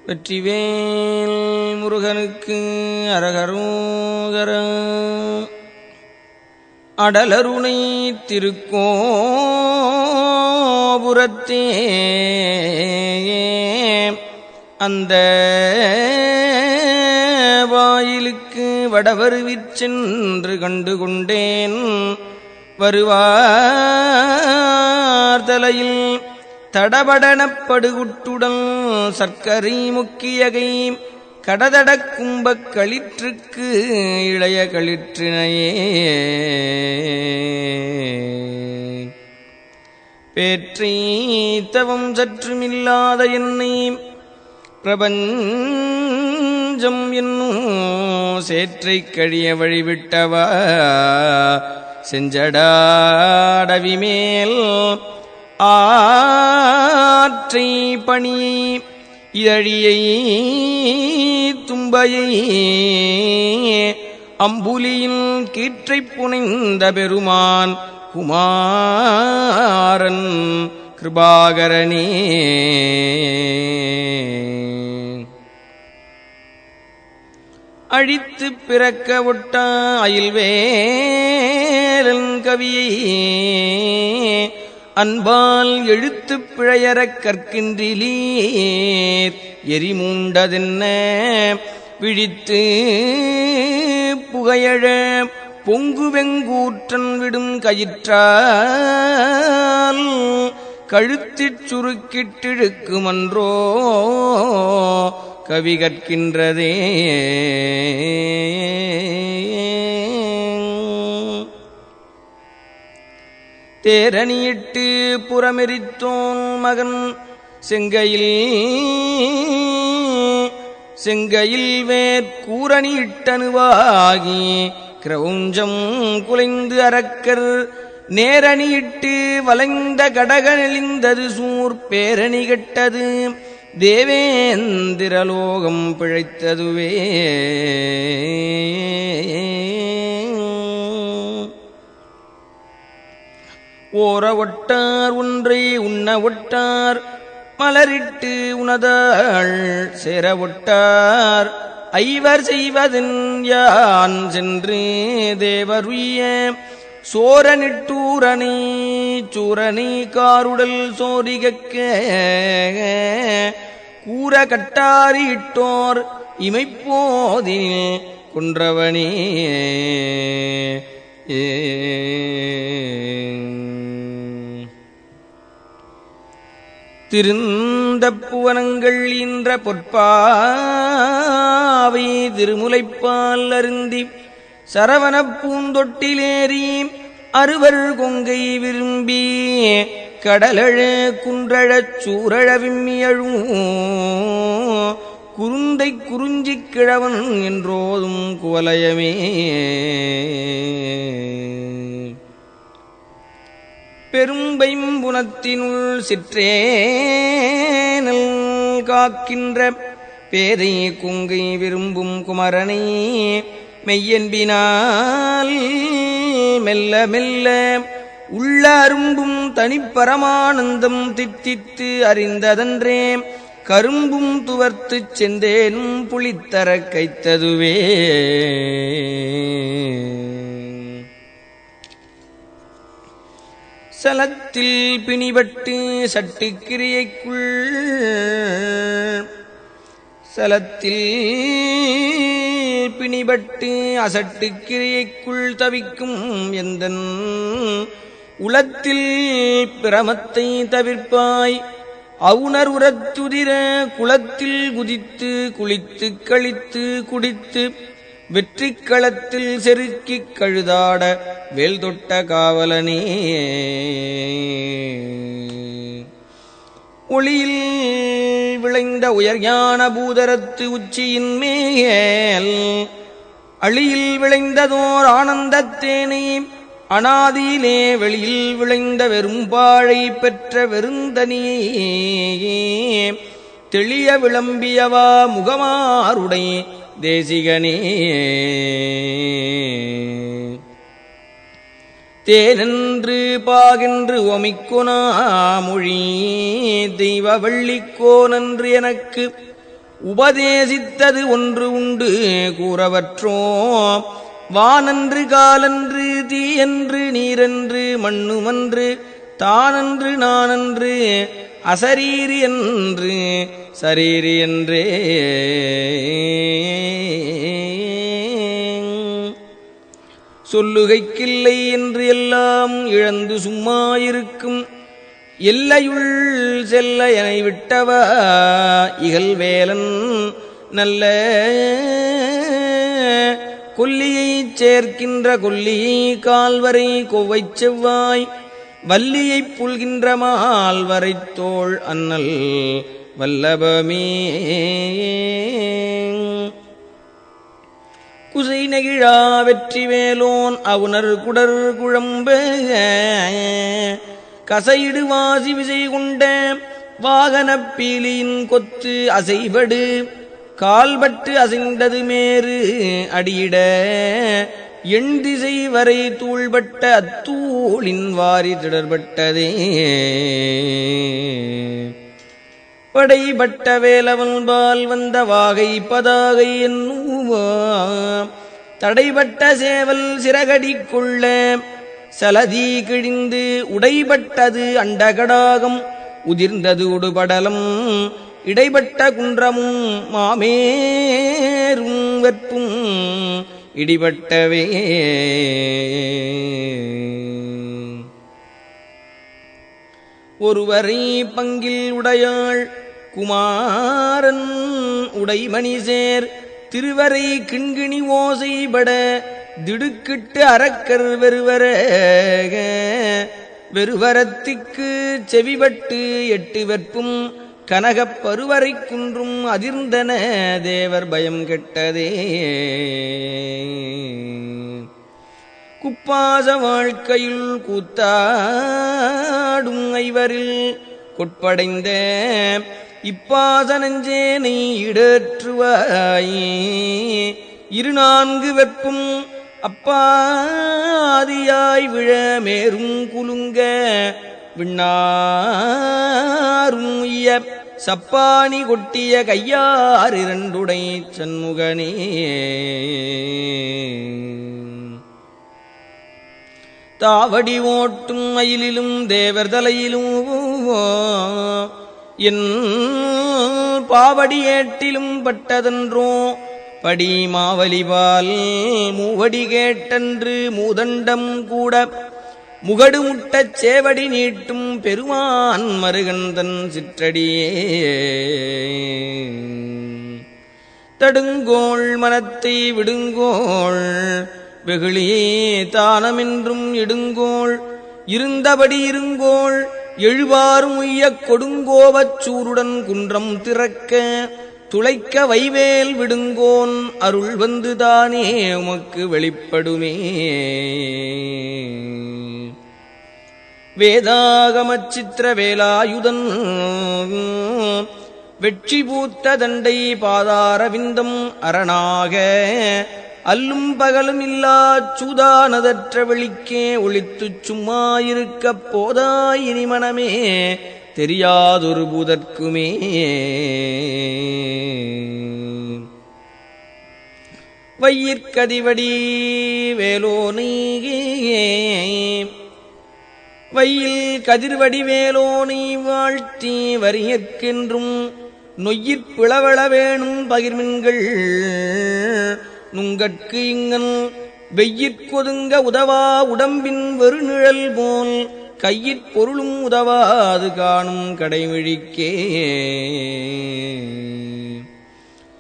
வெற்றிவேல் முருகனுக்கு அரகரோகர. அடலருணை திருக்கோபுரத்தே அந்த வாயிலுக்கு வடவருவிற் சென்று கண்டு கொண்டேன். வருவார்தலையில் தடபடனப்படுகுட்டுடன் சர்க்கரை முக்கியகை கடதடக் கும்பக் களிற்றுக்கு இளைய களிற்றினையே பேற்றி தவம் சற்றுமில்லாத என்னை பிரபஞ்சம் என்னும் சேற்றை கழிய வழிவிட்டவா செஞ்சடாடவி மேல் ஆற்றை பணியை இதழியை தும்பையை அம்புலியின் கீற்றைப் புனைந்த பெருமான் குமாரன் கிருபாகரனே. அழித்து பிறக்க ஒட்ட அயில்வேலன் கவியை அன்பால் எழுத்துப் பிழையறக் கற்கின்றிலீர் எரிமூண்டதென்ன விழித்து புகையழ பொங்குவெங்கூற்றன் விடும் கயிற்றால் கழுத்திற் சுருக்கிட்டிழுக்குமன்றோ கவி கற்கின்றதே. தேரணியிட்டு புறமெரித்தோன் மகன் செங்கையில் வேற்கூரணியிட்டனுவாகி கிரௌஞ்சம் குலைந்து அரக்கர் நேரணியிட்டு வளைந்த கடக நெளிந்தது சூர் பேரணி கெட்டது தேவேந்திரலோகம் பிழைத்ததுவே. ஓர ஒட்டார் ஒன்றை உண்ண ஒட்டார் மலரிட்டு உணதாள் சேர ஒட்டார் ஐவர் செய்வதன் யான் சென்று தேவருய சோரனிட்டூரனை சூரனை காருடல் சோரிகக்க கூற கட்டாரிட்டோர் இமைப்போதில் கொன்றவனே. திருந்த புவனங்கள் ஈன்ற பொற்பாவை திருமுலைப்பால் அருந்தி சரவணப் பூந்தொட்டிலேறி அறுவர் கொங்கை விரும்பி கடலழ குன்றழச் சூரழ விம்மியழும் குருந்தை குறிஞ்சிக் கிழவன் என்றோதும் குவலயமே. பெரும்பைம்புனத்தினுள் சிற்றேனல் காக்கின்ற பேதை குங்கை விரும்பும் குமரனை மெய்யன்பினால் மெல்ல மெல்ல உள்ள அரும்பும் தனிப்பரமானந்தம் தித்தித்து அறிந்ததன்றே கரும்பும் துவர்த்துச் செந்தேனும் புளித்தர கைத்ததுவே. சலத்தில் பிணிபட்டு சட்டுக்கிரியைக்குள் பிணிபட்டு அசட்டுக்கிரியைக்குள் தவிக்கும் எந்தன் உளத்தில் பிரமத்தை தவிர்ப்பாய் அவுணர் உரத்துதிர குளத்தில் குதித்து குளித்து கழித்து குடித்து வெற்றிக் களத்தில் செருக்கிக் கழுதாட வேல் தொட்ட காவலனே. ஒளியில் விளைந்த உயர்ஞான பூதரத்து உச்சியின் மேல் அழியில் விளைந்ததோர் ஆனந்தத்தேனை அனாதியிலே வெளியில் விளைந்த வெறும்பாழை பெற்ற வெறுந்தனியே தெளிய விளம்பியவா முகமாருடை தேசிகனே. தேனென்று பாகென்று ஒமிக்கொனா மொழி தெய்வ வள்ளிக்கோனன்று எனக்கு உபதேசித்தது ஒன்று உண்டு கூறவற்றோ வானன்று காலன்று தீயன்று நீரன்று மண்ணுமன்று தானன்று நானன்று அசரீரி என்று சரீரி என்றே. சொல்லுகைக்கில்லை என்று எல்லாம் இழந்து சும்மாயிருக்கும் எல்லையுள் செல்ல என விட்டவா இகழ்வேலன் நல்ல கொல்லியைச் சேர்க்கின்ற கொல்லியை கால்வரை கொவ்வைச் செவ்வாய் வல்லியைப் புல்கின்ற மால்வரை தோள் அண்ணல் வல்லபமே. குசை நெகிழா வெற்றி வேலோன் அவுணர் குடர் குழம்ப கசையிடு வாசி விசை கொண்ட வாகனப் பீலியின் கொத்து அசைபடு கால்பட்டு அசைந்தது மேறு அடியிட எண் திசை வரை தூள்பட்ட அத்தூளின் வாரி திடர்பட்டதே. படைபட்ட வேலவன்பால் வந்த வாகை பதாகை என்னுவா தடைபட்ட சேவல் சிறகடி கொள்ள சலதி கிழிந்து உடைபட்டது அண்டகடாகம் உதிர்ந்தது உடுபடலம் இடைப்பட்ட குன்றமும் மாமேரும் வெற்பும் இடிபட்டவே. ஒருவரை பங்கில் உடையாள் குமாரன் உடைமணிசேர் திருவரை கிண்கிணி ஓசைபட திடுக்கிட்டு அரக்கர் வெறுவரத்திற்கு செவிபட்டு எட்டு வெற்பும் கனகப் பருவரை குன்றும் அதிர்ந்தன தேவர் பயம் கெட்டதே. குப்பாச வாழ்க்கையில் கூத்தாடும் ஐவரில் கொட்படைந்த இப்பாச நெஞ்சேனை இடற்றுவாயே. 24 வெப்பும் அப்பாதியாய் விழ மேரும் குலுங்க விண்ணாரும் உய்ய சப்பானி கொட்டிய கையார் இரண்டுடை சண்முகனே. தாவடி ஓட்டும் மயிலிலும் தேவர் தலையிலும் என் பாவடி ஏட்டிலும் பட்டதன்றோ படி மாவலிபால் மூவடி கேட்டன்று மூதண்டம் கூட முகடு முட்டச் சேவடி நீட்டும் பெருமான் மருகந்தன் சிற்றடியே. தடுங்கோள் மனத்தை விடுங்கோள் வெகுளியே தானமென்றும் இடுங்கோள் இருந்தபடி இருங்கோள் எழுவாரும் உய்யக் கொடுங்கோவச் சூருடன் குன்றம் திறக்க துளைக்க வைவேல் விடுங்கோன் அருள் வந்துதானே உமக்கு வெளிப்படுமே. வேதாகமச் சித்திர வேலாயுதன் வெற்றி பூத்த தண்டை பாதாரவிந்தம் அரணாக அல்லும் பகலும் இல்லாச் சூதானதற்ற வெளிக்கே ஒளித்துச் சும்மாயிருக்கப் போதாய் இனி மனமே தெரியாதொரு பூதற்குமே. வையிற்கதிவடி வேலோனே வையில் கதிர்வடி வேலோனை வாழ்த்தி வரியற்கென்றும் நொய்யிற் பிளவள வேணும் பகிர்மின்கள் நுங்கட்கு இங்கன் வெய்யிற்கொதுங்க உதவா உடம்பின் வெறுநிழல் போல் கையிற் பொருளும் உதவாது காணும் கடைவிழிக்கே.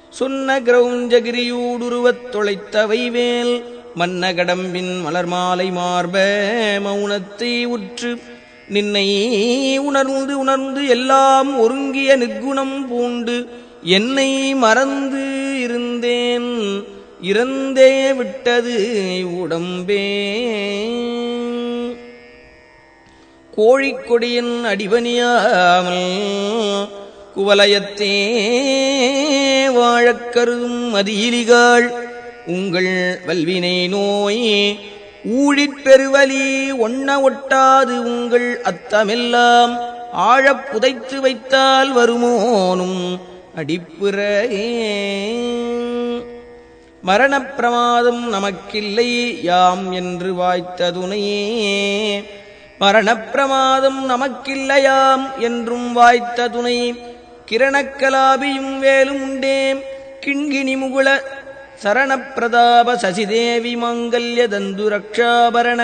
சொன்ன கிரௌஞ்சகிரியூடுருவத் தொலைத்த வைவேல் மன்ன கடம்பின் மலர்மாலை மார்ப மௌனத்தை உற்று நின்னை உணர்ந்து உணர்ந்து எல்லாம் ஒருங்கிய நிற்குணம் பூண்டு என்னை மறந்து இருந்தேன் இறந்தே விட்டது உடம்பே. கோழிக்கொடியின் அடிபணியாமல் குவலயத்தே வாழக் கருதும் மதியிலிகாள் உங்கள் வல்வினை நோய் ஊழிற் பெருவலி ஒண்ண ஒட்டாது உங்கள் அத்தமெல்லாம் ஆழப் புதைத்து வைத்தால் வருமோனும் அடிப்புறையே. மரணப் பிரமாதம் நமக்கில்லை யாம் என்று வாய்த்த துணையே. மரணப் பிரமாதம் நமக்கில்லையாம் என்றும் வாய்த்த துணை. கிரணக்கலாபியும் வேலும் உண்டேம் கிண்கிணி முகுள சரணப்பிரதாப சசிதேவி மங்கல்ய தந்து ரக்ஷாபரண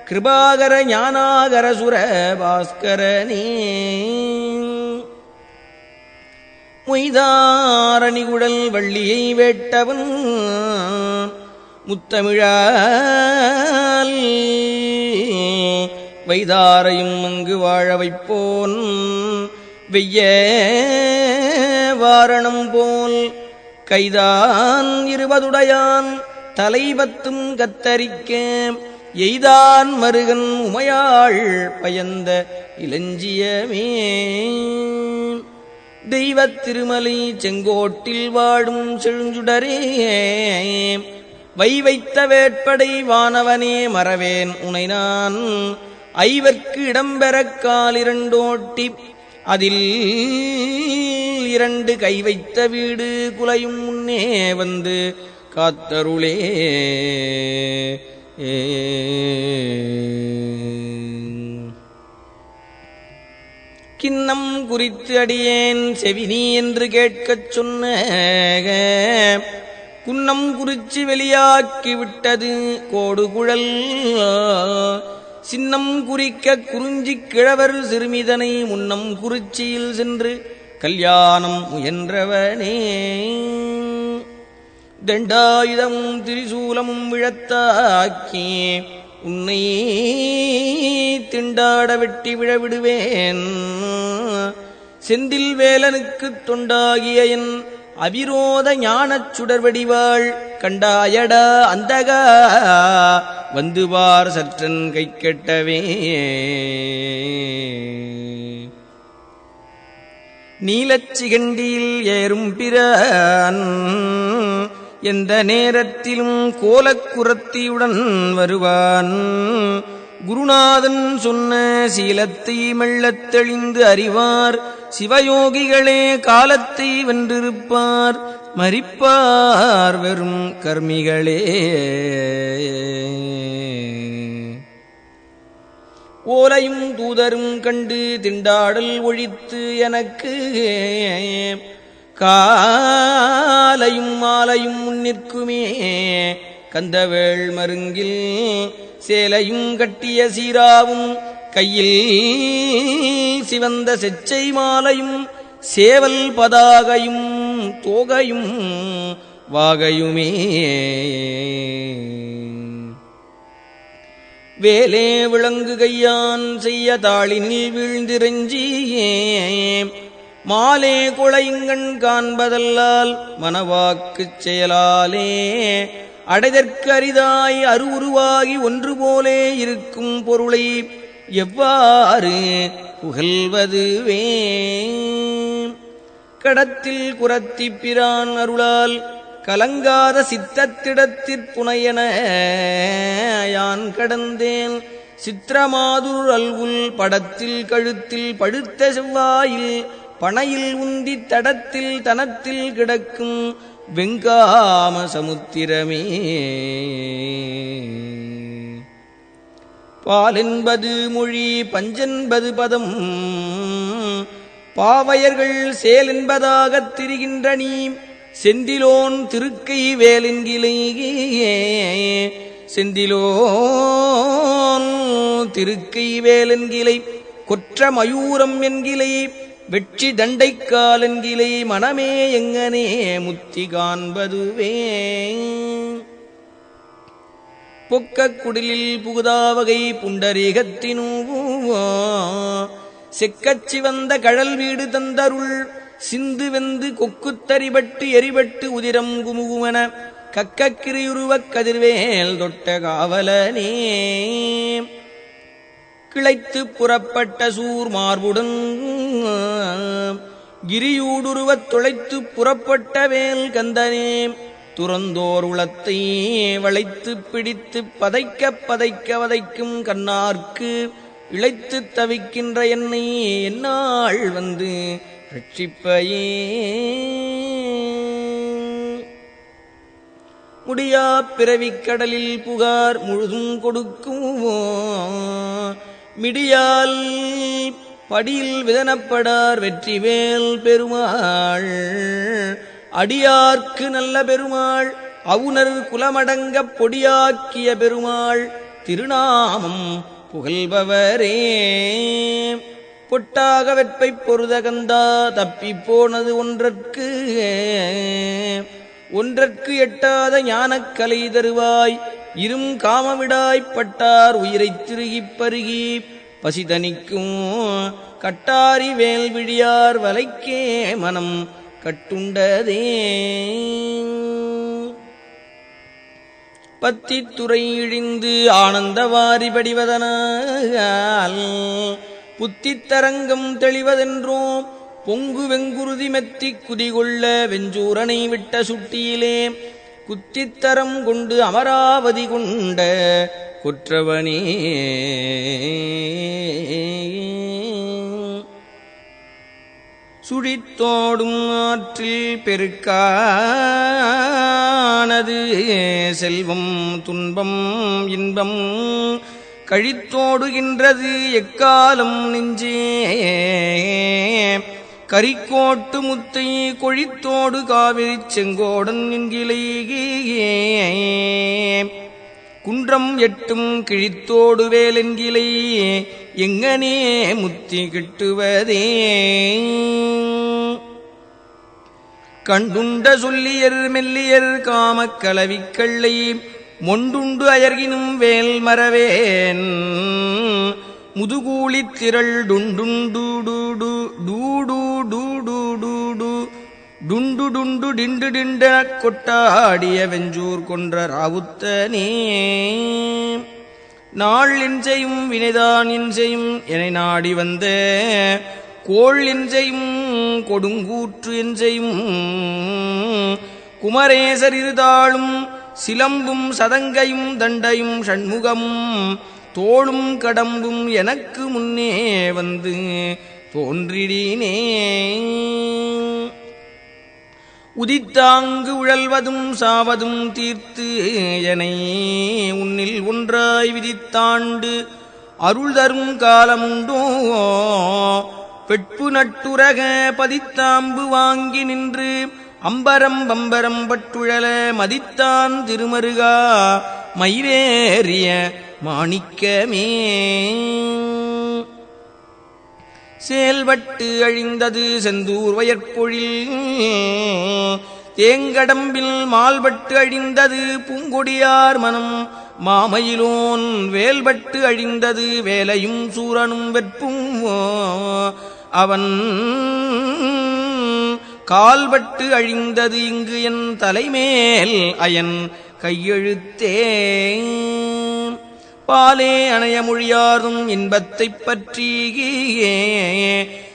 கிருபாகர ஞானாகர சுர பாஸ்கரனே. மொய்தாரணிகுழல் வள்ளியை வேட்டவன் முத்தமிழால் வைதாரையும் அங்கு வாழ வைப்போன் வெய்ய வாரணம் போல் கைதான் 20 தலைபத்தும் கத்தரிக்க எய்தான் மருகன் உமையாள் பயந்த இளஞ்சியமே. தெய்வத் திருமலை செங்கோட்டில் வாடும் செழுஞ்சுடரே வைத்த வேட்படை வானவனே மறவேன் உனை நான். ஐவர்க்கு இடம்பெறக் காலிரண்டோட்டி அதில் 2 கை வைத்த வீடு குலையும் முன்னே வந்து காத்தருளே. கிண்ணம் குறித்து அடியேன் செவினி என்று கேட்கச் சொன்ன குன்னம் குறிச்சி வெளியாக்கி விட்டது கோடுகுழல். சின்னம் குறிக்க குறிஞ்சிக் கிழவர் சிறுமிதனை முன்னம் குறிச்சியில் சென்று கல்யாணம் முயன்றவனே. தண்டாயுதமும் திரிசூலமும் விழத்தாக்கி உன்னை திண்டாட வெட்டி விழவிடுவேன். செந்தில் வேலனுக்குத் தொண்டாகிய என் அவிரோத ஞானச் சுடர்வடிவாள் கண்டாயடா அந்தகா வந்துவார் சற்றன் கை கெட்டவே. நீலச்சிகண்டியில் ஏறும் பிரான் எந்த நேரத்திலும் கோலக்குரத்தியுடன் வருவான். குருநாதன் சொன்ன சீலத்தை மெல்லத் தெளிந்து அறிவார் சிவயோகிகளே காலத்தை வென்றிருப்பார் மரிப்பார் வெறும் கர்மிகளே. ஓலையும் தூதரும் கண்டு திண்டாடல் ஒழித்து எனக்கு காலையும் மாலையும் முன்னிற்குமே. கந்தவேள் மருங்கில் சேலையும் கட்டிய சீராவும் கையில் சிவந்த செச்சை மாலையும் சேவல் பதாகையும் தோகையும் வாகையுமே. வேலே விளங்கு கையான் செய்ய தாளினில் வீழ்ந்திரஞ்சியே மாலே கொளைங்கண் காண்பதல்லால் மனவாக்குச் செயலாலே அடைதற்கு அரிதாய் அருவுருவாகி ஒன்று போலே இருக்கும் பொருளை எவ்வாறு புகழ்வதுவே. கடத்தில் குரத்தி பிரான் அருளால் கலங்காத சித்தத்திடத்திற் புனையன யான் கடந்தேன். சித்திரமாதுர் அல்குல் படத்தில் கழுத்தில் பழுத்த செவ்வாயில் பனையில் உந்தி தடத்தில் தனத்தில் கிடக்கும் வெங்காம சமுத்திரமே. பாலென்பது மொழி பஞ்சென்பது பதம் பாவையர்கள் சேல் என்பதாகத் திரிகின்ற நீ செந்திலோன் திருக்கை வேலென்கிலேயே. செந்திலோன் திருக்கை வேலென்கிலை கொற்ற மயூரம் என்கிலை வெற்றி தண்டைக்கால் என்கிலை மனமே எங்கனே முத்தி காண்பதுவே. பொக்கக் குடிலில் புகுதாவகை புண்டரீகத்தினூவோ செக்கச் சிவந்த கழல் வீடு தந்தருள் சிந்து வெந்து கொக்குத்தரிபட்டு எரிபட்டு உதிரம் குமுகுமென கக்கக்கிரியுருவக் கதிர்வேல் தொட்ட காவலனே. கிளைத்து புறப்பட்ட சூர் மார்புடன் கிரியூடுருவத் தொலைத்து புறப்பட்ட வேல் கந்தனே. துறந்தோர் உளத்தை வளைத்து பிடித்து பதைக்க பதைக்க வதைக்கும் கண்ணார்க்கு இழைத்துத் தவிக்கின்ற என்னை என்னாள் வந்து ரட்சிப்பையே. முடியா பிறவிக் கடலில் புகார் முழுதும் கொடுக்குமோ மிடியால் படியில் விதனப்படார் வெற்றிவேல் பெருமாள். அடியார்க்கு நல்ல பெருமாள் அவுணர் குலமடங்கப் பொடியாக்கிய பெருமாள் திருநாமம் புகழ்பவரே. பொட்டாக வெற்பைப் பொருதகந்தா தப்பிப் போனது ஒன்றற்கு எட்டாத ஞானக் கலை தருவாய். இரும் காமவிடாய்ப் பட்டார் உயிரைத் திருகிப் பருகி பசிதனிக்கும் கட்டாரி வேல் விழியார் வலைக்கே மனம் கட்டுண்டதே. பத்தித்துறை இழிந்து ஆனந்த வாரி படிவதனால் புத்தித்தரங்கம் தெளிவதென்றோம். பொங்கு வெங்குருதி மெத்திக் குதிகொள்ள வெஞ்சூரனை விட்ட சுட்டியிலே குத்தித்தரம் கொண்டு அமராவதி கொண்ட கொற்றவனே. சுழித்தோடும் ஆற்றில் பெருக்கானது செல்வம் துன்பம் இன்பம் கழித்தோடுகின்றது எக்காலம் நெஞ்சே. கரிக்கோட்டு முத்தை கொழித்தோடு காவிரி செங்கோடன் என்கிலேயே குன்றம் எட்டும் கிழித்தோடு வேலென்கிலே எங்கனே முத்தி கிட்டுவதே. கண்டுண்ட சொல்லியர் மெல்லியர் காமக் கலவிக்கள்ளை மொண்டுண்டு அயர்கினும் வேல் மறவேன் முதுகூலித் திரள் டுண்டுண்டு டுண்டு டுண்டு டிண்டு டிண்ட கொட்டாடிய வெஞ்சூர் கொன்ற ராவுத்தனே. நாள் எஞ்சையும் வினைதான் எஞ்சையும் என நாடி வந்த கோள் எஞ்சையும் கொடுங்கூற்று எஞ்சையும் குமரேசர் இருதாளும் சிலம்பும் சதங்கையும் தண்டையும் ஷண்முகமும் தோளும் கடம்பும் எனக்கு முன்னே வந்து தோன்றிடினே. உதித்தாங்கு உழல்வதும் சாவதும் தீர்த்து எனை உன்னில் ஒன்றாய் விதித்தாண்டு அருள் தரும் காலமுண்டோ. வெட்பு நட்டுரக பதித்தாம்பு வாங்கி நின்று அம்பரம் பம்பரம் பட்டுழல மதித்தான் திருமருகா மயிலேறிய மாணிக்கமே. செயல்பட்டு அழிந்தது செந்தூர் வயற்பொழில் தேங்கடம்பில் மால்பட்டு அழிந்தது பூங்கொடியார் மனம் மாமயிலோன் வேல்பட்டு அழிந்தது வேலையும் சூரனும் வெற்பும் அவன் கால்பட்டு அழிந்தது இங்கு என் தலைமேல் அயன் கையெழுத்தே. பாலே அணைய மொழியாரும் இன்பத்தைப் பற்றி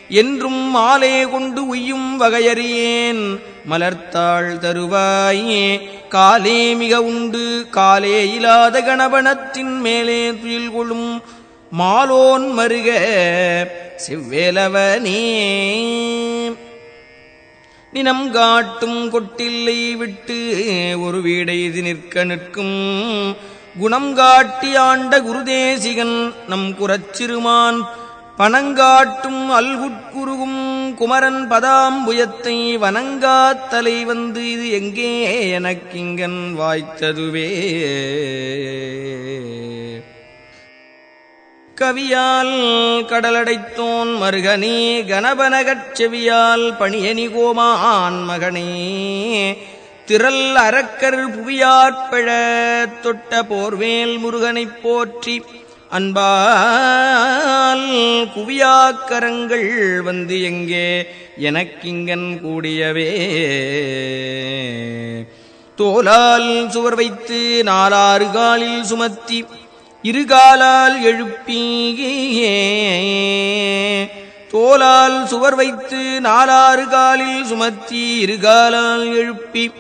என்றும் மாலே கொண்டு உய்யும் வகையறியேன் மலர்த்தாள் தருவாயே. காலே மிக உண்டு காலே இல்லாத கணபனத்தின் மேலே துயில் கொள்ளும் மாலோன் மருக செவ்வேலவனே. நினம் காட்டும் கொட்டில்லை விட்டு ஒரு வீடைது நிற்க நிற்கும் குணம் காட்டி ஆண்ட குருதேசிகன் நம் குரச்சிறுமான் பனங்காட்டும் அல்குட்குருகும் குமரன் பதாம்புயத்தை வனங்காத்தலை வந்து இது எங்கே எனக்கிங்கன் வாய்த்ததுவே. கவியால் கடலடைத்தோன் மருகனே கணபனகச் செவியால் பணியனி கோமான் மகனே திரள் அரக்கர் புவியாற்பழ தொட்ட போர்வேல் முருகனைப் போற்றி அன்பால் குவியாக்கரங்கள் வந்து எங்கே எனக்கிங்கன் கூடியவே. தோலால் சுவர் வைத்து நாலாறு காலில் சுமத்தி இருகாலால் எழுப்பியே தோலால் சுவர் வைத்து நாலாறு காலில் சுமத்தி இருகாலால் எழுப்பி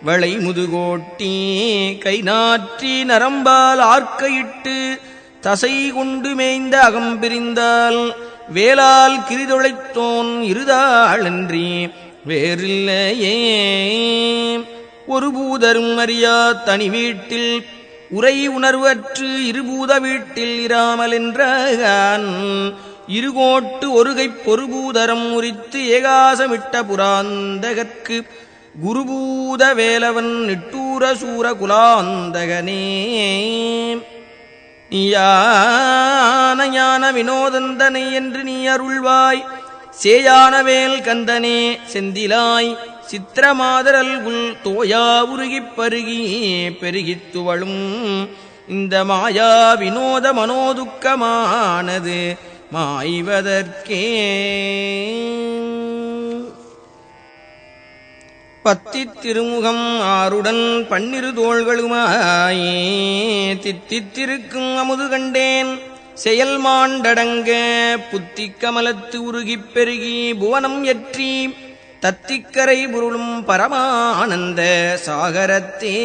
வளை முதுகோட்டி கை நாற்றி நரம்பால் ஆர்க்கையிட்டு தசை கொண்டு மேய்ந்த அகம்பிரிந்தால் வேளால் கிரிதொழைத்தோன் இருதாளன்றி வேறில்லையே. ஒரு பூதரும் அறியா தனி வீட்டில் உரை உணர்வற்று இருபூத வீட்டில் இராமல் என்றான். இருகோட்டு ஒருகைப் பொறுபூதரம் உரித்து ஏகாசமிட்ட புராந்தகற்கு குருபூத வேலவன் நிட்டூர சூர குலாந்தகனே. நீயான ஞான வினோதந்தனை என்று நீ அருள்வாய். சேயானவேல் கந்தனே செந்திலாய் சித்திரமாதரல் உள் தோயா உருகிப் பருகி பெருகித் துவளும் இந்த மாயா வினோத மனோதுக்கமானது மாய்வதற்கே. பத்தித் திருமுகம் ஆருடன் 12 தோள்களுமாயே தித்தித்திருக்கும் அமுது கண்டேன். செயல் மாண்டடங்க புத்திக் கமலத்து உருகிப் பெருகி புவனம் எற்றி தத்திக்கரை புருளும் பரமானந்த சாகரத்தே.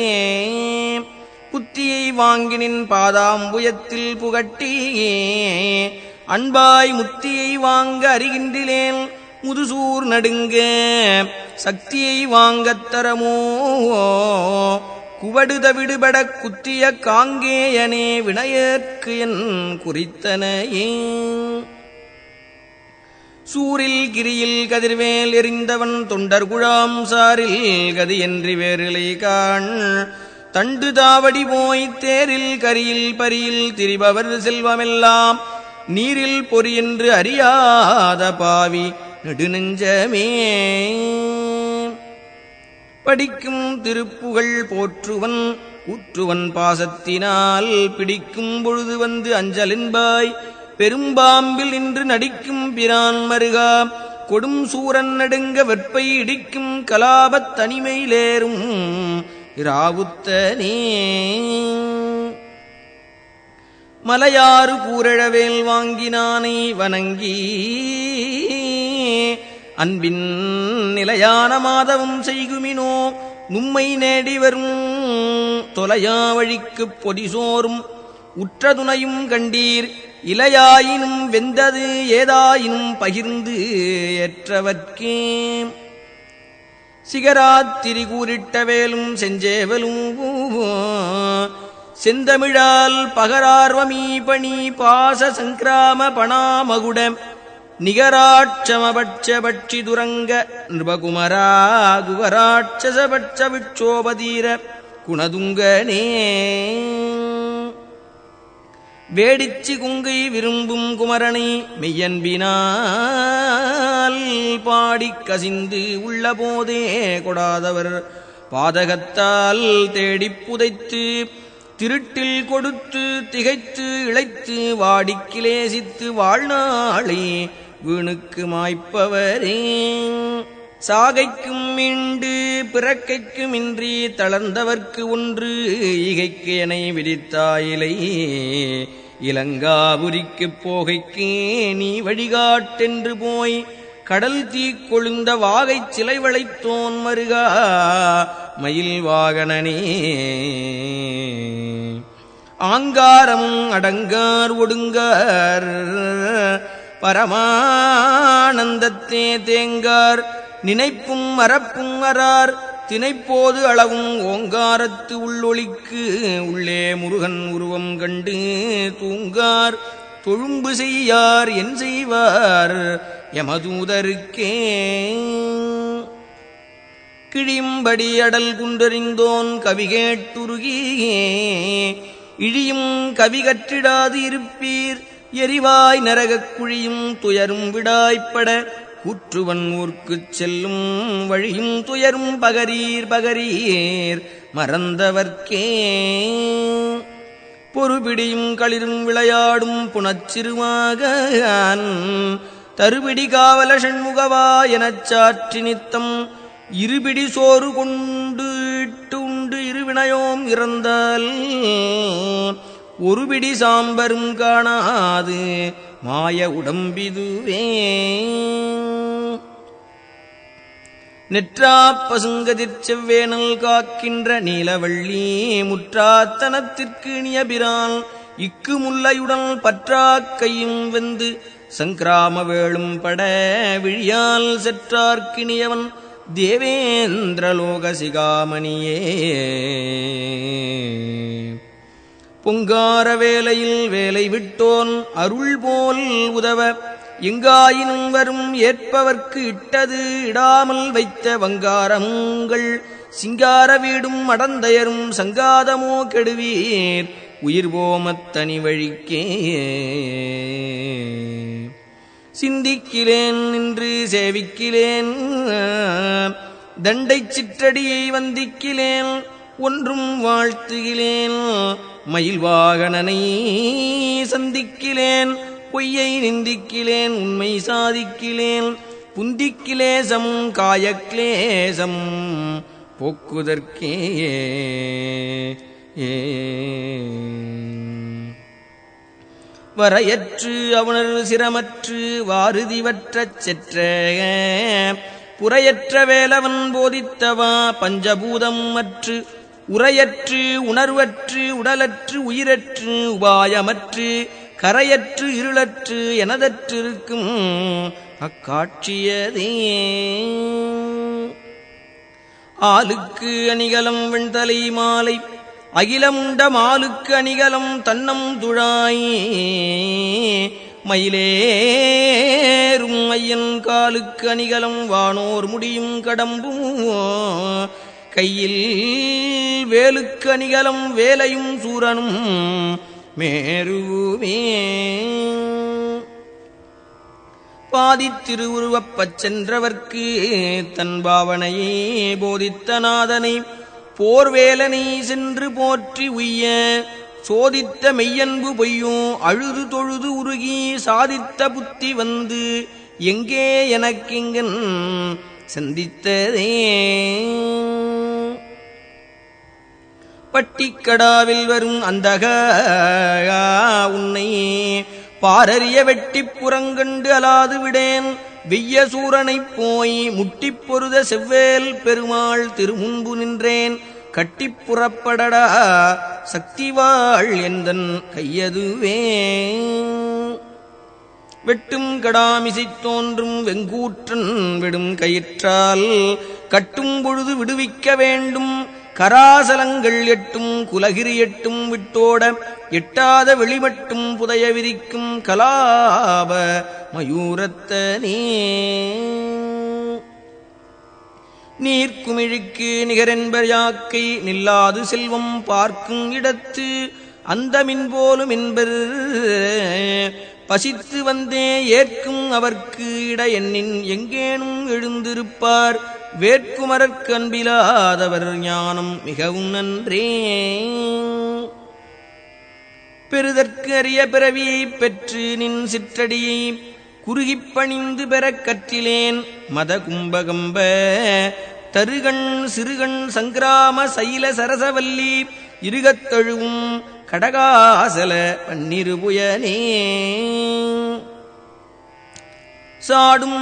புத்தியை வாங்கினின் பாதாம்புயத்தில் புகட்டியே அன்பாய் முத்தியை வாங்க அறிகின்றிலேன் முதுசூர் நடுங்க சக்தியை வாங்கத் தரமோ. குவடுத விடுபடக் குத்திய காங்கேயனே வினையற்கு என் குறித்தனையே. சூரில் கிரியில் கதிர்வேல் எறிந்தவன் தொண்டர் குழாம் சாரில் கதியன்றி வேறிலை காண். தண்டு தாவடி போய் தேரில் கரியில் பரியில் திரிபவர் செல்வமெல்லாம் நீரில் பொறியென்று அறியாத பாவி நெடுநெஞ்சமே. படிக்கும் திருப்புகழ் போற்றுவன் ஊற்றுவன் பாசத்தினால் பிடிக்கும் பொழுது வந்து அஞ்சலின்பாய் பெரும்பாம்பில் நின்று நடிக்கும் பிரான் மருகா. கொடும் சூரன் நடுங்க வெற்பை இடிக்கும் கலாபத் தனிமையிலேறும் இராவுத்தனே. மலையாறு கூரழவேல் வாங்கினானை வணங்கி அன்பின் நிலையான மாதவம் செய்குமினோ. நும்மை நேடி வரும் தொலையா வழிக்குப் பொடிசோறும் உற்றதுணையும் கண்டீர். இலையாயினும் வெந்தது ஏதாயினும் பகிர்ந்து ஏற்றவர்க்கே. சிகராத்திரி கூறிட்ட வேலும் செஞ்சேவலும் செந்தமிழால் பகரார்வமீ பணி பாச சங்கிராம பணாமகுட நிகராட்சமபட்ச பட்சி துரங்க நிருபகுமரா குகராட்சசபட்ச விட்சோபதீர குணதுங்கனே. வேடிச்சி குங்கை விரும்பும் குமரனை மெய்யன்பினால் பாடிக் கசிந்து உள்ள போதே கொடாதவர் பாதகத்தால் தேடிப் புதைத்து திருட்டில் கொடுத்து திகைத்து இழைத்து வாடிக் கிலேசித்து வாழ்நாளை வீணுக்கு மாய்ப்பவரே. சாகைக்கும் மீண்டு பிறக்கைக்குமின்றி தளர்ந்தவர்க்கு ஒன்று ஈகைக்கு எனை விதித்தாயிலை. இலங்காபுரிக்குப் போகைக்கே நீ வழிகாட்டென்று போய் கடல் தீ கொழுந்த வாகைச் சிலை வளைத்தோன் மருகா மயில் வாகனனே. ஆங்காரமும் அடங்கார் ஒடுங்கார் பரமானந்தத்தே தேங்கார் நினைப்பும் மறப்பும் அறார் தினைப்போது அளவும் ஓங்காரத்து உள்ளொளிக்கு உள்ளே முருகன் உருவம் கண்டு தூங்கார் தொழும்பு செய்யார் என் செய்வார் யமதூதருக்கே. கிழியும்படி அடல் குன்றறிந்தோன் கவி கேட்டுருகியே இழியும் கவி கற்றிடாது இருப்பீர். எரிவாய் நரகக் குழியும் துயரும் விடாய்ப்பட கூற்றுவன் ஊர்க்குச் செல்லும் வழியும் துயரும் பகரீர் பகரீர் மறந்தவர்க்கே. பொறுபிடியும் களிரும் விளையாடும் புனச்சிறுமாக தருபிடி காவல ஷண்முகவா எனச் சாற்றி நித்தம் இருபிடி சோறு கொண்டு இட்டு உண்டு இருவினையோம் இறந்தால் ஒருபிடி சாம்பரும் காணாது மாய உடம்பிதுவே. நெற்றாப் பசுங்கதிர் செவ்வேனல் காக்கின்ற நீலவள்ளி முற்றாத்தனத்திற்கு இனியபிரான் இக்கு முல்லையுடன் பற்றாக்கையும் வெந்து சங்கிராம வேளும் பட விழியால் செற்றார்க்கினியவன் தேவேந்திரலோக சிகாமணியே. பொங்கார வேலையில் வேலை விட்டோன் அருள் போல் உதவ எங்காயினும் வரும் ஏற்பவர்க்கு இட்டது இடாமல் வைத்த வங்காரங்கள் சிங்கார வீடும் அடந்தையரும் சங்காதமோ கெடுவீர் உயிர் போமத்தனி வழிக்கே. சிந்திக்கிலேன் நின்று சேவிக்கிலேன் தண்டை சிற்றடியை வந்திக்கிலேன் ஒன்றும் வாழ்த்துகிலேன் மயில் வாகனனை சந்திக்கிலேன் பொய்யை நிந்திக்கிலேன் உண்மை சாதிக்கிலேன் புந்திக்கிலேசம் காயக்லேசம் போக்குதற்கே. வரையற்று அவுணர் சிரமற்று வாருதிவற்றச் செற்ற புறையற்ற வேலவன் போதித்தவா பஞ்சபூதம் அற்று உரையற்று உணர்வற்று உடலற்று உயிரற்று உபாயமற்று கரையற்று இருளற்று எனதற்றிருக்கும் அக்காட்சியதே. ஆளுக்கு அணிகலம் வெண்தலை மாலை அகிலமுண்ட மாலுக்கு அணிகலம் தன்னம் துழாய் மயிலேறும் ஐயன் காலுக்கு அணிகலம் வானோர் முடியும் கடம்பும் கையில் வேலுக்கு அணிகலம் வேலையும் சூரனும் மேருவே. பாதித்திருவுருவப்பச் சென்றவர்க்கு தன் பாவனையே போதித்த நாதனை போர்வேலனை சென்று போற்றி உய்ய சோதித்த மெய்யன்பு பொய்யும் அழுது தொழுது உருகி சாதித்த புத்தி வந்து எங்கே எனக்கிங்கன் சந்தித்ததே. பட்டிக்கடாவில் வரும் அந்தக உன்னை பாரறிய வெட்டிப் புறங்கண்டு அலாது விடேன் வெய்ய சூரனைப் போய் முட்டிப் பொருத செவ்வேல் பெருமாள் திருமுன்பு நின்றேன் கட்டிப் புறப்படடா சக்திவாள் எந்தன் கையதுவே. வெட்டும் கடாமிசை தோன்றும் வெங்கூற்றன் விடும் கயிற்றால் கட்டும் பொழுது விடுவிக்க வேண்டும் கராசலங்கள் எட்டும் குலகிரி எட்டும் விட்டோட எட்டாத வெளிமட்டும் புதைய விரிக்கும் கலாப மயூரத்தனே. நீர்க்குமிழிக்கு நிகரென்பர் யாக்கை நில்லாது செல்வம் பார்க்கும் இடத்து அந்த மின்போலும் என்பர் பசித்து வந்தே ஏற்கும் அவர்க்கு இட எண்ணின் எங்கேனும் எழுந்திருப்பார் வேட்குமரற்கு அன்பிலாதவர் ஞானம் மிகவும் நன்றே. பெறுதற்கு அரிய பிறவியைப் பெற்று நின் சிற்றடியை குறுகிப் பணிந்து பெறக் கற்றிலேன் மத கும்பகம்ப தருகண் சிறுகண் சங்கிராம சைல சரசவல்லி இருகத்தழுவும் கடகாசல பன்னிருபுயனே. சாடும்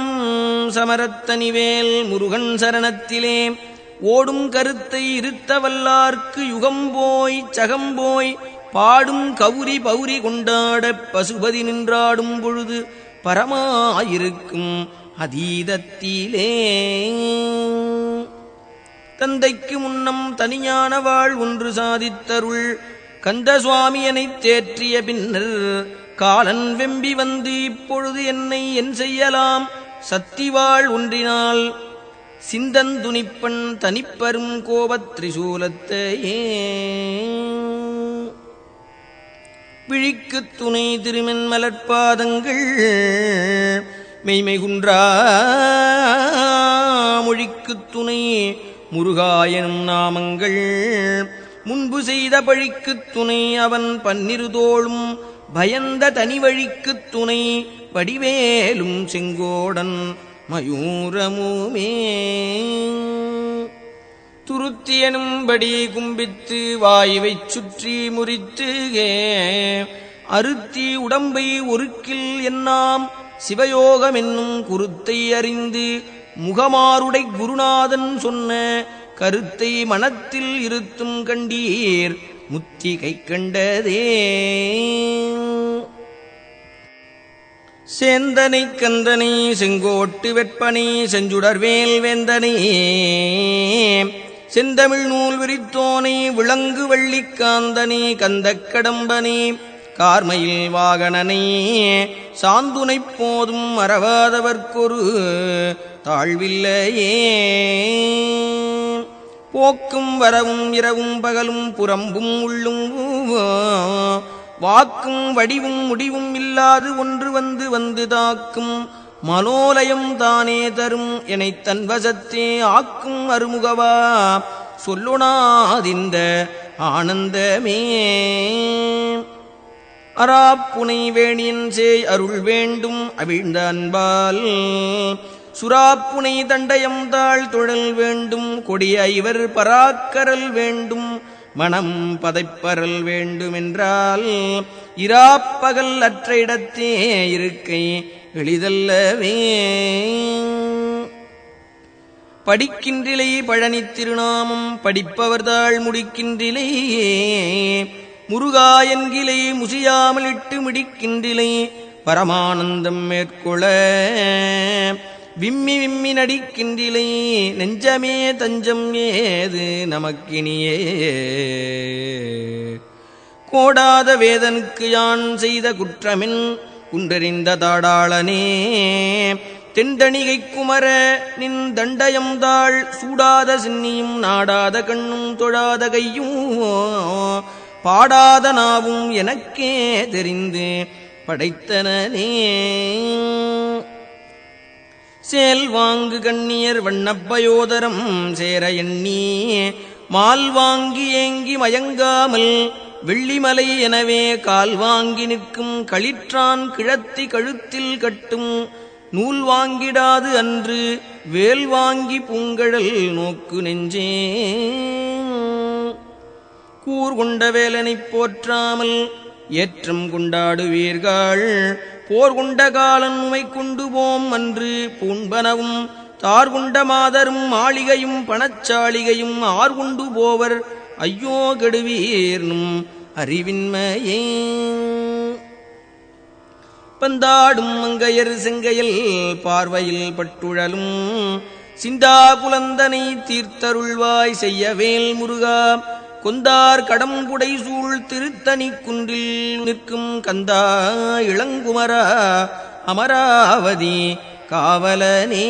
சமரத்தனிவேல் முருகன் சரணத்திலே ஓடும் கருத்தை இருத்தவல்லார்க்கு யுகம் போய் சகம்போய் பாடும் கவுரி பௌரி கொண்டாடப் பசுபதி நின்றாடும் பொழுது பரமாயிருக்கும் அதீதத்திலே. தந்தைக்கு முன்னம் தனியான வாழ் ஒன்று சாதித்தருள் கந்த சுவாமியனைத் தேற்றிய பின்னர் காலன் வெம்பி வந்து இப்பொழுது என்னை என் செய்யலாம் சத்திவாள் ஒன்றினால் சிந்தந்துணிப்பன் தனிப்பெரும் கோபத் திரிசூலத்தையே. விழிக்குத் துணை திருமென் மலர்பாதங்கள் மெய்மை குன்றா மொழிக்குத் துணை முருகாயனும் நாமங்கள் முன்பு செய்த பழிக்குத் துணை அவன் பன்னிருதோளும் பயந்த தனி வழிக்குத் துணை வடிவேலும் செங்கோடன் மயூரமுமே. துருத்தியனும்படி கும்பித்து வாயுவைச் சுற்றி முறித்து அருத்தி உடம்பை ஒருக்கில் என்னாம் சிவயோகம் என்னும் குருத்தை அறிந்து முகமாருடை குருநாதன் சொன்ன கருத்தை மனத்தில் இருத்தும் கண்டீர் முத்தி கை கண்டதே. சேந்தனை கந்தனை செங்கோட்டு வெப்பனை செஞ்சுடர்வேல் வேந்தனை செந்தமிழ் நூல் விரித்தோனை விளங்கு வள்ளிக்காந்தனை கந்தக் கடம்பனை கார்மயில் வாகனனை சாந்துனைப் போதும் மறவாதவர்க்கொரு தாழ்வில்லையே. போக்கும் வரவும் இரவும் பகலும் புறம்பும் உள்ளும் வாக்கும் வடிவும் முடிவும் இல்லாது ஒன்று வந்து வந்து தாக்கும் மனோலயம் தானே தரும் எனைத் தன் வசத்தே ஆக்கும் அருமுகவா சொல்லுனாதிந்த ஆனந்தமே. அராப்புனை வேணியன் சேய் அருள் வேண்டும் அவிழ்ந்த அன்பால் சுராப்புனை தண்டயம் தாழ் தொழல் வேண்டும் கொடிய ஐவர் பராக்கரல் வேண்டும் மனம் பதைப்பரல் வேண்டுமென்றால் இராப்பகல் அற்ற இடத்தே இருக்கை எளிதல்லவே. படிக்கின்றிலை பழனி திருநாமம் படிப்பவர்தாள் முடிக்கின்றிலை முருகா என்கிலை முசியாமலிட்டு மிடிக்கின்றிலை பரமானந்தம் மேற்கொள்ள விம்மி விம்மி நடிக்கின்றிலை நெஞ்சமே தஞ்சம் ஏது நமக்கினியே. கோடாத வேதனுக்கு யான் செய்த குற்றமின் குன்றறிந்த தாடாளனே தென்தணிகை குமர நின் தண்டயம் தாள் சூடாத சின்னியும் நாடாத கண்ணும் தொழாத கையும் பாடாத நாவும் எனக்கே தெரிந்து படைத்தனே. சேல் வாங்கு கண்ணியர் வண்ணப்பயோதரம் சேர எண்ணி மால் வாங்கி ஏங்கி மயங்காமல் வெள்ளிமலை எனவே கால் வாங்கி நிற்கும் களிற்றான் கிழத்தி கழுத்தில் கட்டும் நூல் வாங்கிடாது அன்று வேல் வாங்கி பூங்கழல் நோக்கு நெஞ்சே. கூர்கொண்ட வேலனைப் போற்றாமல் ஏற்றம் கொண்டாடுவீர்கள் போர்கொண்ட காலன் உமை கொண்டு போம் அன்று பூண்பனவும் தார்கொண்ட மாதரும் மாளிகையும் பணச்சாளிகையும் ஆர்கொண்டு போவர் ஐயோ கெடுவீர்னும் அறிவின்மையே. பந்தாடும் மங்கையர் செங்கையில் பார்வையில் பட்டுழலும் சிந்தா குலந்தனை தீர்த்தருள்வாய் செய்யவேல் முருகா கொந்தார் கடம்புடை சூழ் திருத்தணி குன்றில் நிற்கும் கந்தா இளங்குமரா அமராவதி காவலனே.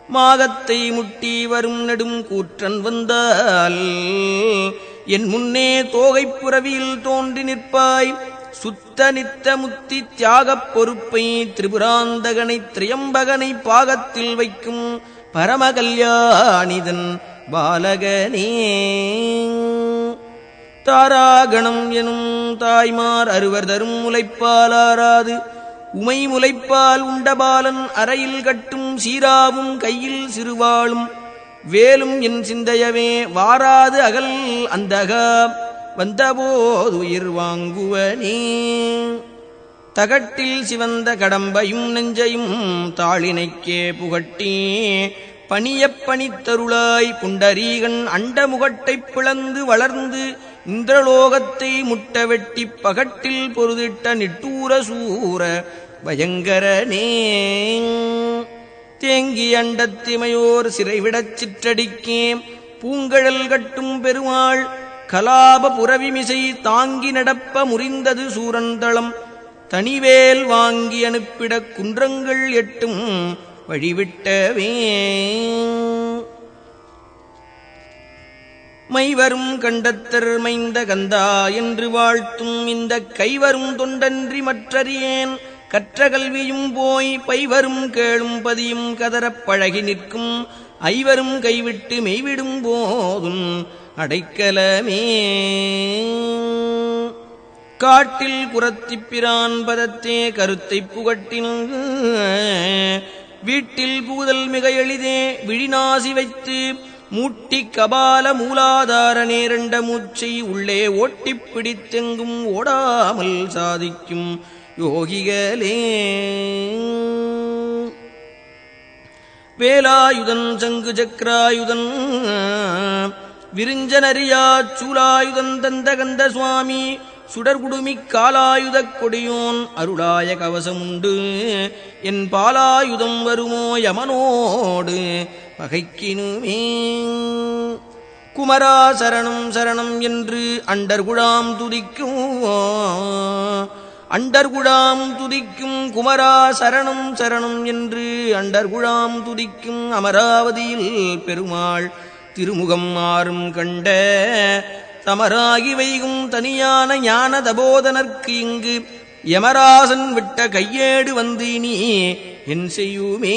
மாகத்தை முட்டி வரும் நெடும் கூற்றன் வந்தால் என் முன்னே தோகைப் புறவியில் தோன்றி நிற்பாய் சுத்த நித்த முத்தி தியாகப் பொறுப்பை திரிபுராந்தகனை திரியம்பகனை பாகத்தில் வைக்கும் பரமகல்யாணிதன் பாலகனே. தாராகணம் எனும் தாய்மார் அறுவர் தரும் முலைப்பாலாராது உமை முலைப்பால் உண்டபாலன் அறையில் கட்டும் சீராவும் கையில் சிறுவாளும் வேலும் என் சிந்தையவே வாராது அகல் அந்தகா வந்தபோது உயிர் வாங்குவனே. தகட்டில் சிவந்த கடம்பையும் நெஞ்சையும் தாளினைக்கே புகட்டி பணியப் பணித்தருளாய் புண்டரீகன் அண்டமுகட்டைப் பிளந்து வளர்ந்து இந்திரலோகத்தை முட்ட வெட்டிப் பகட்டில் பொருதிட்ட நிட்டூர சூர பயங்கரனே. தேங்கி அண்டத்திமையோர் சிறைவிடச் சிற்றடிக்கே பூங்கழல் கட்டும் பெருமாள் கலாப புரவிமிசை தாங்கி நடப்ப முறிந்தது சூரந்தளம் தனிவேல் வாங்கி அனுப்பிடக் குன்றங்கள் எட்டும் வழிவிட்டவே. மைவரும் கண்டத்தர் மைந்த கந்தா என்று வாழ்த்தும் இந்த கைவரும் தொண்டன்றி மற்றறியேன் கற்ற கல்வியும் போய் பைவரும் கேளும் பதியும் கதறப் பழகி நிற்கும் ஐவரும் கைவிட்டு மெய்விடும் போதும் அடைக்கலமே. காட்டில் குரத்திப்பிரான் பதத்தே கருத்தை புகட்டின் வீட்டில் பூதல் மிக எளிதே விழிநாசி வைத்து மூட்டி கபால மூலாதார நேரண்ட மூச்சை உள்ளே ஓட்டிப் பிடித்தெங்கும் ஓடாமல் சாதிக்கும் யோகிகளே. வேலாயுதன் சங்கு சக்கராயுதன் விருஞ்சனரியாச் சூலாயுதந்தந்த கந்த சுவாமி சுடர்குடுமிக் காலாயுதக் கொடியோன் அருளாய கவசமுண்டு என் பாலாயுதம் வருமோ யமனோடு பகைக்கினுமே. குமரா சரணம் சரணம் என்று அண்டர்குழாம் துதிக்கும் குமரா சரணம் சரணம் என்று அண்டர்குழாம் துதிக்கும் அமராவதியில் பெருமாள் திருமுகம் மாறும் கண்ட தமராகி வைகும் தனியான ஞான தபோதனர்க்கு இங்கு யமராசன் விட்ட கையேடு வந்து இனி என் செய்யுமே.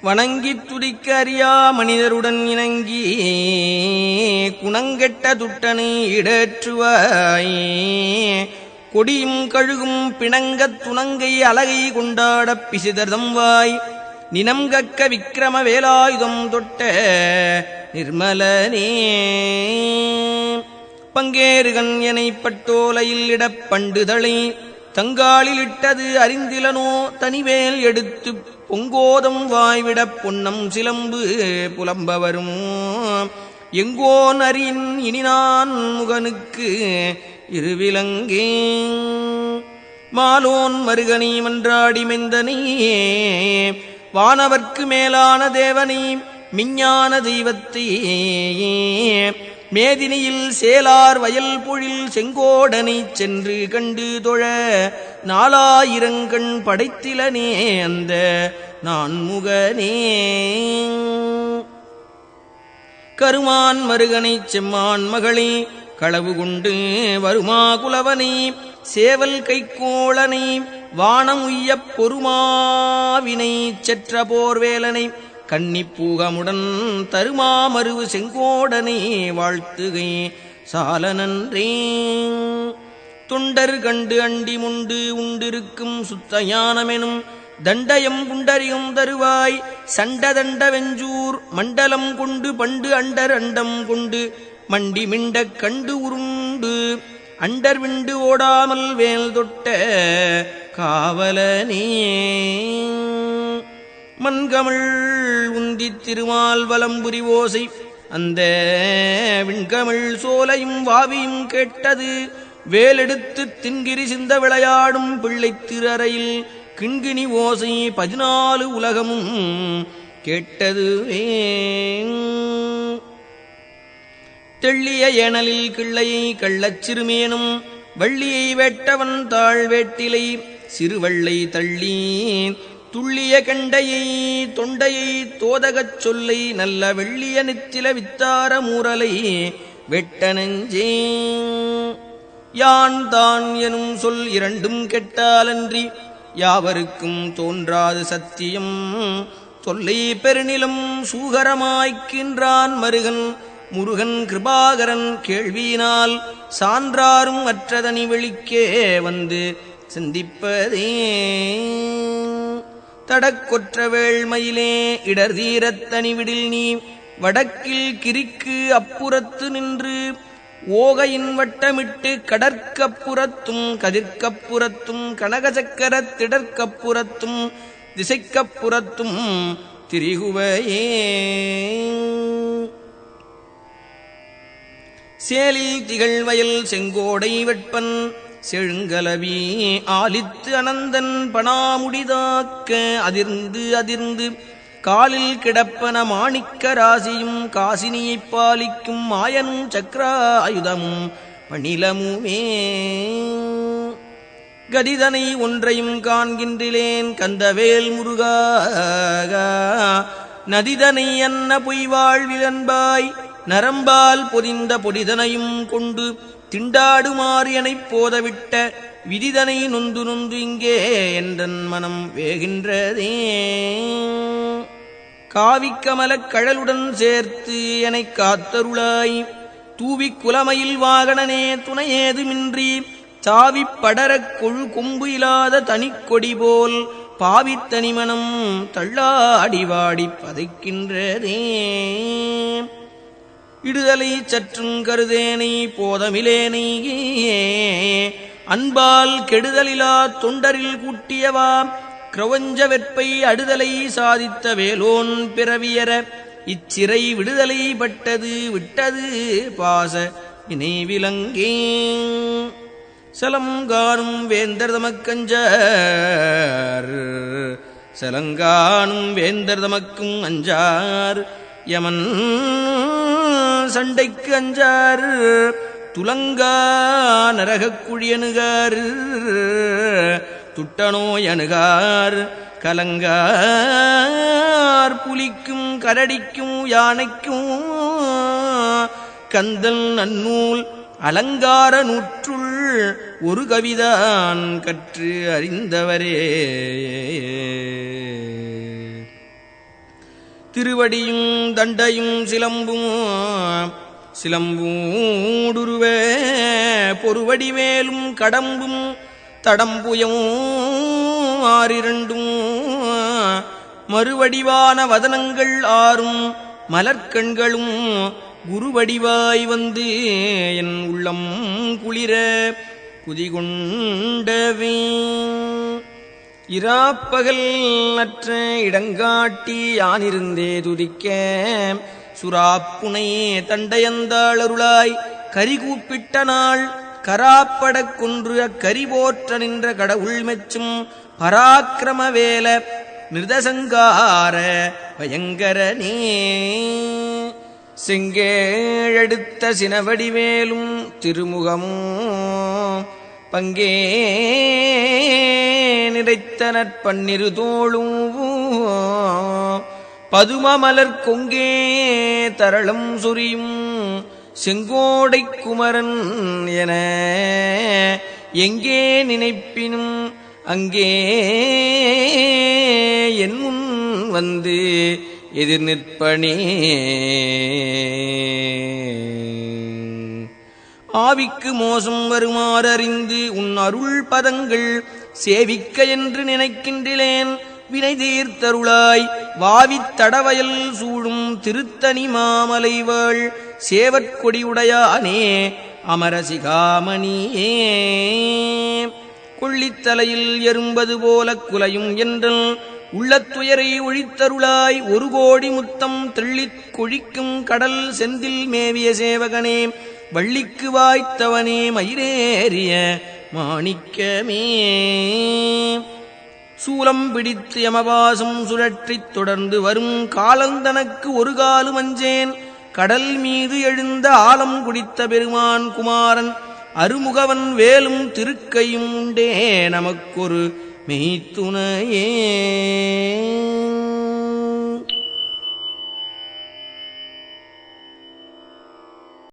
வணங்கித் துதிக்க அறியா மனிதருடன் இணங்கி குணங்கெட்ட துட்டனை இடேற்றுவாய். கொடியும் கழுகும் பிணங்கத் துணங்கை அலகை கொண்டாடப் பிசிதர்தம் வாய் நினம்கக்க விக்கிரம வேலாயுதம் தொட்ட நிர்மலனே. பங்கேறுகன் எனைப் பட்டோலையில் இடப் பண்டுதளை தங்காலில் இட்டது அறிந்திலனோ தனிவேல் எடுத்துப் பொங்கோதம் வாய்விடப் பொன்னம் சிலம்பு புலம்பவரும் எங்கோன் அறியின் இனினான் முகனுக்கு இருவிலங்கே. மாலோன் மருகனி மன்றாடி மெந்தனே வானவர்க்கு மேலான தேவனை மிஞ்ஞான தெய்வத்தை மேதினியில் சேலார் வயல் பொழில் செங்கோடனை சென்று கண்டு தொழ நாலாயிரங்கண் படைத்திலனே அந்த நான் முகனே. கருமான் மருகனை செம்மான் மகளே களவு கொண்டு வருமா குலவனை சேவல் கைக்கோளனை வானம் உய்யப் பொறுமாவினை செற்ற போர்வேலனை கன்னிப்பூகமுடன் தருமாமருவு செங்கோடனை வாழ்த்துகை சால நன்றே. தொண்டர் கண்டு அண்டி முண்டு உண்டிருக்கும் சுத்தஞானமெனும் தண்டயம் குண்டரியும் தருவாய் சண்டதண்ட வெஞ்சூர் மண்டலம் கொண்டு பண்டு அண்டர் அண்டம் கொண்டு மண்டி மிண்டக் கண்டு உருண்டு அண்டர் விண்டு ஓடாமல் வேல் தொட்ட காவலனே. மண்கமிழ் உந்தித் திருமால் வலம்புரி ஓசை அந்த விண்கமிழ் சோலையும் வாவியும் கேட்டது வேலெடுத்து தின்கிரி சிந்த விளையாடும் பிள்ளைத் திரறையில் கிண்கிணி ஓசை 14 உலகமும் கேட்டது. தெள்ளிய ஏனலில் கிள்ளையை கள்ளச் சிறுமேனும் வள்ளியை வேட்டவன் தாழ் வேட்டிலை சிறுவள்ளை தள்ளி துள்ளிய கண்டையை தொண்டையை தோதகச் சொல்லை நல்ல வெள்ளிய நித்தில வித்தார மூரலை வெட்ட நெஞ்சே. யான் தான் எனும் சொல் இரண்டும் கெட்டாலன்றி யாவருக்கும் தோன்றாது சத்தியம் தொல்லை பெருநிலம் சூகரமாய்க்கின்றான் மருகன் முருகன் கிருபாகரன் கேள்வியினால் சான்றாரும் அற்றதனி வெளிக்கே வந்து சிந்திப்பதே. தடக்கொற்ற வேள்மயிலே இடர் தீரத்தனிவிடில் நீ வடக்கில் கிரிக்கு அப்புறத்து நின்று ஓகையின் வட்டமிட்டு கடற்கப்புறத்தும் கதிர்க்கப்புறத்தும் கனகசக்கரத் திடற்கப்புறத்தும் திசைக்கப்புறத்தும் திரிகுவையே. சேலில் திகழ்வயல் செங்கோடை வெட்பன் செழுங்கலவி ஆலித்து அனந்தன் பணாமுடிதாக்க அதிர்ந்து அதிர்ந்து காலில் கிடப்பன மாணிக்க ராசியும் காசினியைப் பாலிக்கும் மாயனும் சக்கராயுதமும் மணிலமுமே. கதிதனை ஒன்றையும் காண்கின்றிலேன் கந்தவேல் முருகா நதிதனை அன்ன பொய்வாழ்விலன்பாய் நரம்பால் பொதிந்த பொடிதனையும் கொண்டு திண்டாடுமாறு எனைப் போதவிட்ட விதிதனை நொந்து நொந்து இங்கே என்றன் மனம் வேகின்றதே. காவிக்கமலக் கழலுடன் சேர்த்து எனக் காத்தருளாய் தூவிக் குலமயில் வாகனனே துணையேதுமின்றி சாவிப் படரக் கொழு கொம்பு இல்லாத தனிக்கொடி போல் பாவித்தனிமனம் தள்ளாடிவாடிப் பதைக்கின்றதே. இடுதலை சற்றும் கருதேனை போதமிலேனை அன்பால் கெடுதலிலா தொண்டரில் கூட்டியவா கிரவஞ்ச வெற்பை அடுதலை சாதித்த வேலோன் பிறவியர இச்சிறை விடுதலை பட்டது விட்டது பாச வினைவிலங்கே சலங்கானும் வேந்தர் தமக்கஞ்சார் சலங்கானும் வேந்தர் தமக்கும் அஞ்சார் யமன் சண்டைக்கு அஞ்சார் துலங்கா நரகக் குழியணுகார் துட்டநோய் அணுகார் கலங்கார் புலிக்கும் கரடிக்கும் யானைக்கும் கந்தல் நன்னூல் அலங்கார நூற்றுள் ஒரு கவிதான் கற்று அறிந்தவரே திருவடியும் தண்டையும் சிலம்பும் சிலம்பூடுருவ பொறுவடிவேலும் கடம்பும் தடம்புயம் ஆறிரண்டும் மறுவடிவான வதனங்கள் ஆறும் மலர்கண்களும் குருவடிவாய் வந்து என் உள்ளம் குளிர குதிகொண்டவே இராப்பகல் அற்ற இடங்காட்டி யானிருந்தே துதிக்க சுராப்புனை தண்டையந்தாளருளாய் கரிகூப்பிட்ட நாள் கராப்படக் கொன்று அக்கரி போற்ற நின்ற கடவுள் மெச்சும் பராக்கிரமவேல நிர்தசங்கார பயங்கரனே செங்கேழெடுத்த சினவடிவேலும் திருமுகமும் பங்கே நிறைத்த நற்பன்னிரு தோளும் பதுமமலர் கொங்கே தரளம் சொரியும் செங்கோடை குமரன் என எங்கே நினைப்பினும் அங்கே என் முன் வந்து எதிர் நிற்பனே ஆவிக்கு மோசம் வருமாறறிந்து உன் அருள் பதங்கள் சேவிக்க என்று நினைக்கின்றேன் வினை தீர்த்தருளாய் வாவித் தடவயல் சூழும் திருத்தணி மாமலைவாள் சேவற்கொடியுடையானே அமரசிகாமணியே கொள்ளித்தலையில் எறும்பது போல குலையும் என்றல் உள்ளத்துயரை ஒழித்தருளாய் ஒரு கோடி முத்தம் தெள்ளிக் கொழிக்கும் கடல் செந்தில் மேவிய சேவகனே வள்ளிக்கு வாய்த்தவனே மயிரேறிய மாணிக்கமே சூலம் பிடித்து யமபாசம் சுழற்றித் தொடர்ந்து வரும் காலந்தனக்கு ஒரு காலும் அஞ்சேன் கடல் மீது எழுந்த ஆலம் குடித்த பெருமான் குமாரன் அருமுகவன் வேலும் திருக்கையும் உண்டே நமக்கொரு மெய்த்துணையே